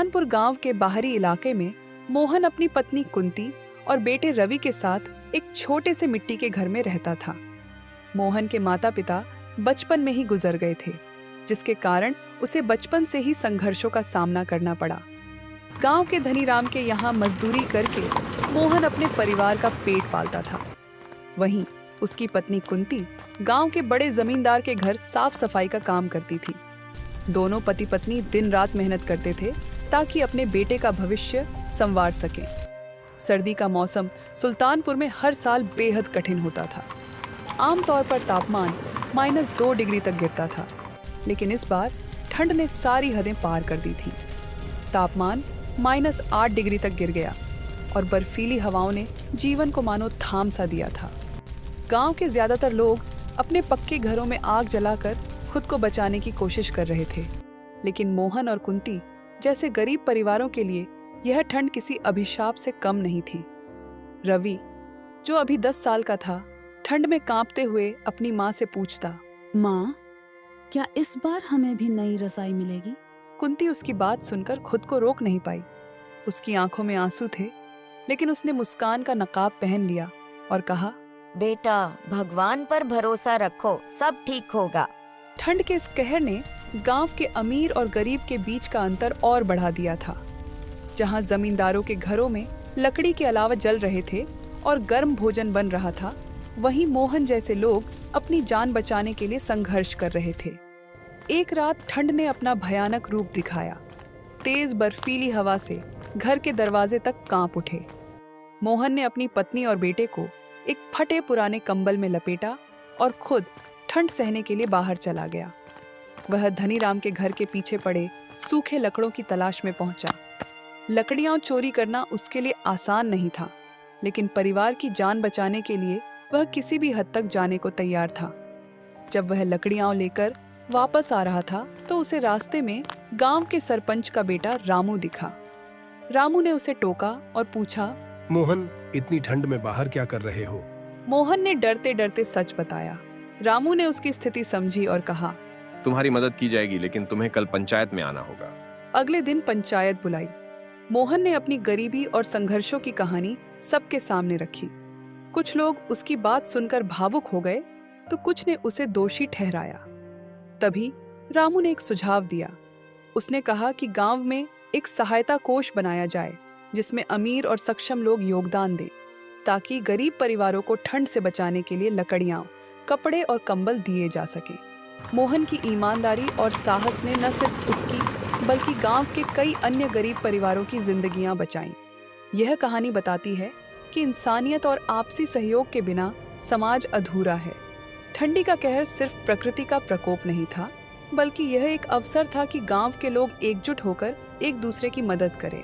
सुल्तानपुर गांव के बाहरी इलाके में मोहन अपनी पत्नी कुंती और बेटे रवि के साथ एक छोटे से मिट्टी के घर में रहता था। मोहन के माता पिता बचपन में ही गुजर गए थे, जिसके कारण उसे बचपन से ही संघर्षों का सामना करना पड़ा। गांव के धनीराम के यहाँ मजदूरी करके मोहन अपने परिवार का पेट पालता था। वहीं उसकी पत्नी कुंती गांव के बड़े जमींदार के घर साफ सफाई का काम करती थी। दोनों पति पत्नी दिन रात मेहनत करते थे ताकि अपने बेटे का भविष्य संवार सकें। सर्दी का मौसम सुल्तानपुर में हर साल बेहद कठिन होता था। आमतौर पर तापमान -2 डिग्री तक गिरता था, लेकिन इस बार ठंड ने सारी हदें पार कर दी थी। तापमान -8 डिग्री तक गिर गया और बर्फीली हवाओं ने जीवन को मानो थाम सा दिया था। गांव के ज्यादातर लोग अपने पक्के घरों में आग जलाकर खुद को बचाने की कोशिश कर रहे थे, लेकिन मोहन और कुंती जैसे गरीब परिवारों के लिए यह ठंड किसी अभिशाप से कम नहीं थी। रवि, जो अभी 10 साल का था, ठंड में कांपते हुए अपनी माँ से पूछता, माँ, क्या इस बार हमें भी नई रज़ाई मिलेगी? कुंती उसकी बात सुनकर खुद को रोक नहीं पाई। उसकी आंखों में आंसू थे, लेकिन उसने मुस्कान का नकाब पहन लिया और कहा, बेटा, भगवान पर भरोसा रखो, सब ठीक होगा। ठंड के इस कहर ने गांव के अमीर और गरीब के बीच का अंतर और बढ़ा दिया था। जहां जमींदारों के घरों में लकड़ी के अलावा जल रहे थे और गर्म भोजन बन रहा था, वहीं मोहन जैसे लोग अपनी जान बचाने के लिए संघर्ष कर रहे थे। एक रात ठंड ने अपना भयानक रूप दिखाया। तेज बर्फीली हवा से घर के दरवाजे तक कांप उठे। मोहन ने अपनी पत्नी और बेटे को एक फटे पुराने कंबल में लपेटा और खुद ठंड सहने के लिए बाहर चला गया। वह धनीराम के घर के पीछे पड़े सूखे लकड़ों की तलाश में पहुंचा। लकड़ियां चोरी करना उसके लिए आसान नहीं था, लेकिन परिवार की जान बचाने के लिए वह किसी भी हद तक जाने को तैयार था। जब वह लकड़ियां लेकर वापस आ रहा था, तो उसे रास्ते में गांव के सरपंच का बेटा रामू दिखा। रामू ने उसे टोका और पूछा, मोहन, इतनी ठंड में बाहर क्या कर रहे हो? मोहन ने डरते डरते सच बताया। रामू ने उसकी स्थिति समझी और कहा, तुम्हारी मदद की जाएगी, लेकिन तुम्हें कल पंचायत में आना होगा। अगले दिन पंचायत बुलाई। मोहन ने अपनी गरीबी और संघर्षों की कहानी सबके सामने रखी। कुछ लोग उसकी बात सुनकर भावुक हो गए, तो कुछ ने उसे दोषी ठहराया। तभी रामू ने एक सुझाव दिया। उसने कहा कि गांव में एक सहायता कोष बनाया जाए, जिसमें अमीर और सक्षम लोग योगदान दें, ताकि गरीब परिवारों को ठंड से बचाने के लिए लकड़ियां, कपड़े और कंबल दिए जा सके। मोहन की ईमानदारी और साहस ने न सिर्फ उसकी बल्कि गांव के कई अन्य गरीब परिवारों की जिंदगियां बचाईं। यह कहानी बताती है कि इंसानियत और आपसी सहयोग के बिना समाज अधूरा है। ठंडी का कहर सिर्फ प्रकृति का प्रकोप नहीं था, बल्कि यह एक अवसर था कि गांव के लोग एकजुट होकर एक दूसरे की मदद करें।